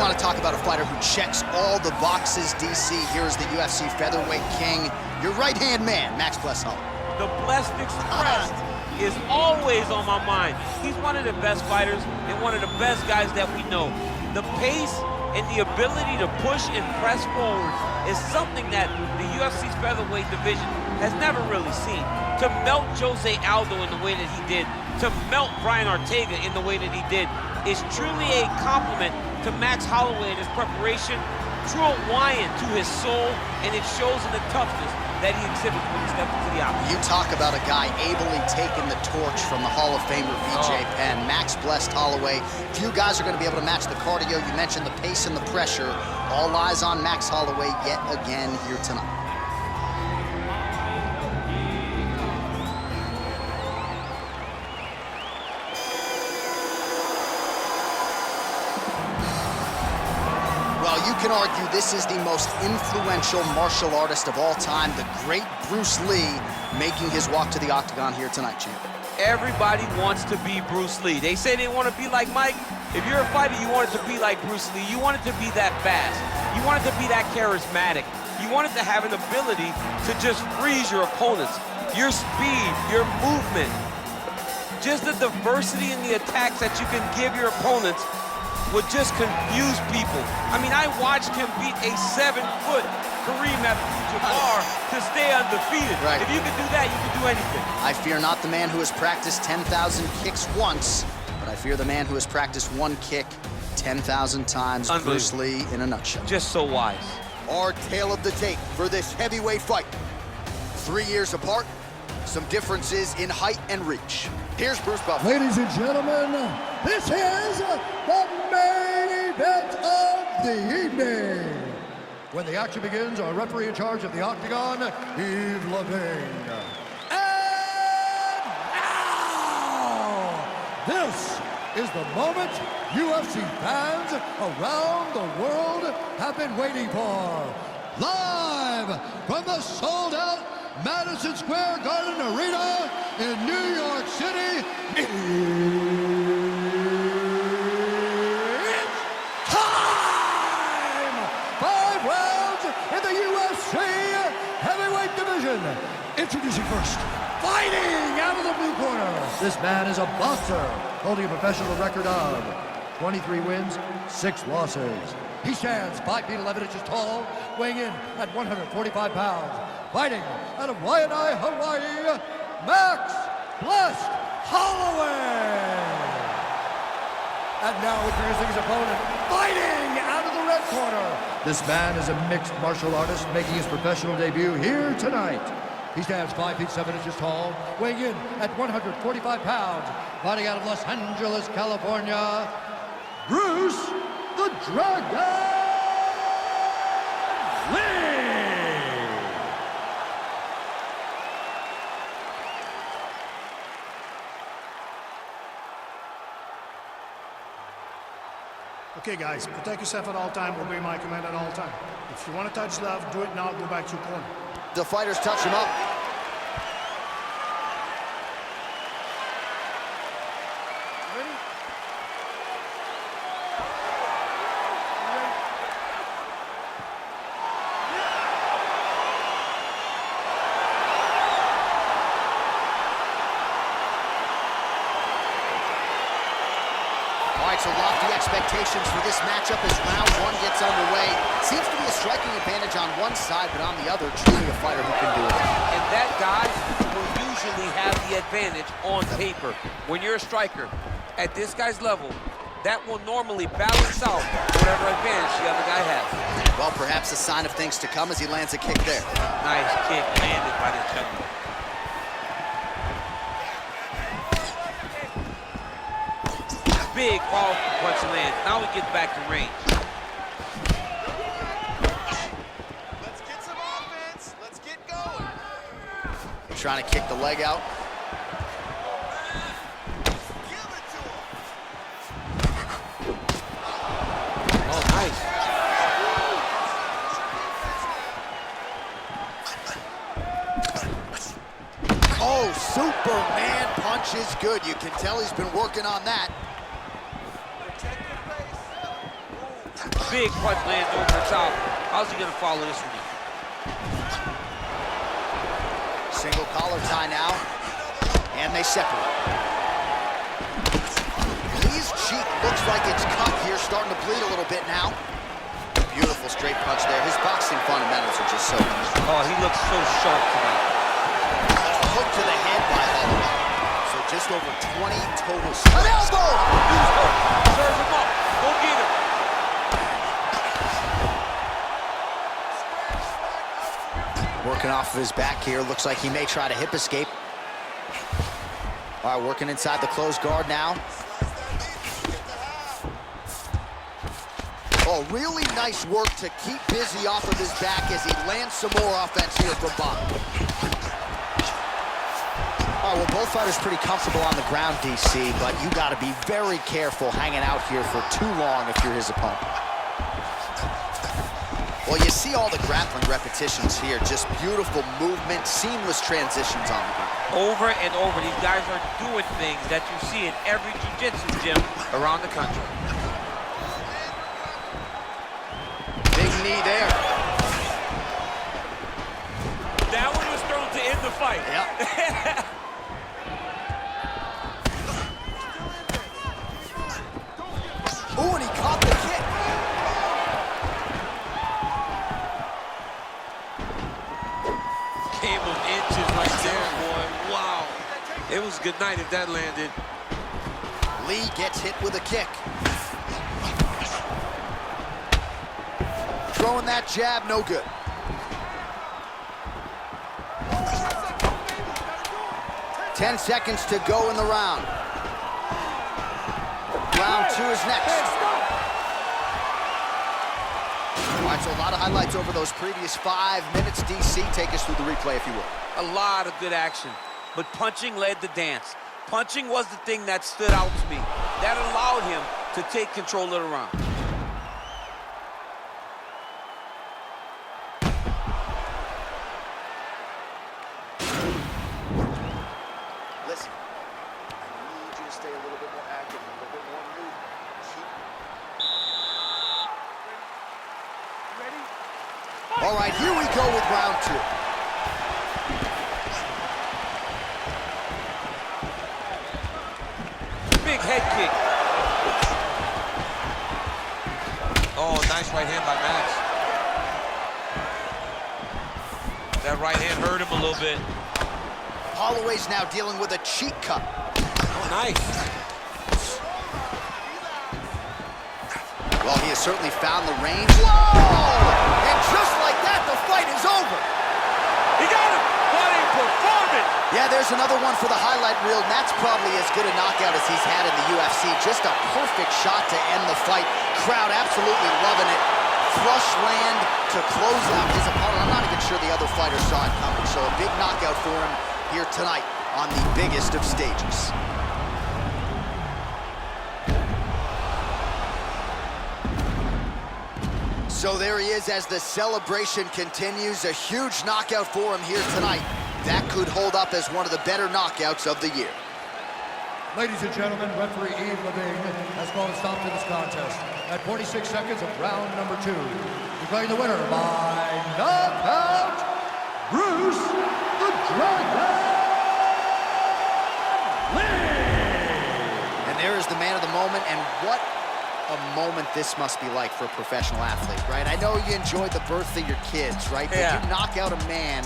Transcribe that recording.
want to talk about a fighter who checks all the boxes, DC. Here's the UFC featherweight king, your right-hand man, Max Bless Holloway. The Blessed Express is always on my mind. He's one of the best fighters and one of the best guys that we know. The pace and the ability to push and press forward is something that the UFC's featherweight division has never really seen. To melt Jose Aldo in the way that he did, to melt Brian Ortega in the way that he did, is truly a compliment to Max Holloway and his preparation, true Hawaiian to his soul, and it shows in the toughness that he exhibits when he steps into the octagon. You talk about a guy ably taking the torch from the Hall of Famer BJ Penn. Max Blessed Holloway. Few guys are going to be able to match the cardio. You mentioned the pace and the pressure. All eyes on Max Holloway yet again here tonight. You can argue this is the most influential martial artist of all time, the great Bruce Lee, making his walk to the octagon here tonight, champ. Everybody wants to be Bruce Lee. They say they want to be like Mike. If you're a fighter, you want it to be like Bruce Lee. You want it to be that fast. You want it to be that charismatic. You want it to have an ability to just freeze your opponents. Your speed, your movement, just the diversity in the attacks that you can give your opponents would just confuse people. I mean, I watched him beat a 7-foot Kareem Abdul-Jabbar to stay undefeated. Right. If you can do that, you can do anything. I fear not the man who has practiced 10,000 kicks once, but I fear the man who has practiced one kick 10,000 times. Bruce Lee in a nutshell. Just so wise. Our tale of the tape for this heavyweight fight. 3 years apart, some differences in height and reach. Here's Bruce Buffer. Ladies and gentlemen, this is the main event of the evening. When the action begins, our referee in charge of the octagon, Yves Levine. And now, this is the moment UFC fans around the world have been waiting for. Live from the sold-out Madison Square Garden Arena in New York City, it's time! 5 rounds in the UFC heavyweight division. Introducing first, fighting out of the blue corner. This man is a boxer, holding a professional record of 23 wins, 6 losses. He stands 5 feet 11 inches tall, weighing in at 145 pounds. Fighting out of Waianae, Hawaii, Max Blessed Holloway. And now introducing his opponent, fighting out of the red corner. This man is a mixed martial artist making his professional debut here tonight. He stands 5 feet 7 inches tall, weighing in at 145 pounds. Fighting out of Los Angeles, California, Bruce the Dragon Lee. Okay, guys, protect yourself at all time, obey my command at all time. If you want to touch love, do it now, go back to your corner. The fighters touch him up. Ready? All right, so lofty expectations for this matchup as round 1 gets underway. Seems to be a striking advantage on one side, but on the other, truly a fighter who can do it. And that guy will usually have the advantage on paper. When you're a striker, at this guy's level, that will normally balance out whatever advantage the other guy has. Well, perhaps a sign of things to come as he lands a kick there. Nice kick landed by the Chucky. Big, powerful punch lands. Now he gets back to range. Let's get some offense. Let's get going. Trying to kick the leg out. Give it to him. Oh, nice. Oh, Superman punch is good. You can tell he's been working on that. Big punch lands over the top. How's he gonna follow this one up? Single collar tie now, and they separate. Lee's cheek looks like it's cut here, starting to bleed a little bit now. Beautiful straight punch there. His boxing fundamentals are just so good. Oh, he looks so sharp tonight. Hook to the head by Holloway. So just over 20 total strikes. An elbow! Serve him up. Go get him. Working off of his back here. Looks like he may try to hip escape. All right, working inside the closed guard now. Oh, really nice work to keep busy off of his back as he lands some more offense here from bottom. All right, well, both fighters pretty comfortable on the ground, DC, but you got to be very careful hanging out here for too long if you're his opponent. Well, you see all the grappling repetitions here. Just beautiful movement, seamless transitions on the ground. Over and over, these guys are doing things that you see in every jiu-jitsu gym around the country. Big knee there. That one was thrown to end the fight. Yep. Ooh, and he caught the kick. Game of inches right there, boy. Wow. It was good night if that landed. Lee gets hit with a kick. Throwing that jab, no good. Ten seconds to go in the round. Round two is next. All right, so a lot of highlights over those previous 5 minutes. DC, take us through the replay, if you will. A lot of good action, but punching led the dance. Punching was the thing that stood out to me. That allowed him to take control of the round. Listen, I need you to stay a little bit more active, a little bit more movement. All right, here we go with round two. Big head kick. Oh, nice right hand by Max. That right hand hurt him a little bit. Holloway's now dealing with a cheek cut. Oh, nice. Well, he has certainly found the range. Whoa! And just like that, the fight is over. He got him! What a performance! Yeah, there's another one for the highlight reel, and that's probably as good a knockout as he's had in the UFC. Just a perfect shot to end the fight. Crowd absolutely loving it. Flush land to close out his opponent. I'm not even sure the other fighter saw it coming, so a big knockout for him here tonight on the biggest of stages. So there he is as the celebration continues. A huge knockout for him here tonight. That could hold up as one of the better knockouts of the year. Ladies and gentlemen, referee Ian Levine has called a stop to this contest at 46 seconds of round number 2. Declaring the winner by knockout, Bruce the Dragon Lee! And there is the man of the moment, and what a moment this must be like for a professional athlete, right? I know you enjoyed the birth of your kids, right? Yeah. But you knock out a man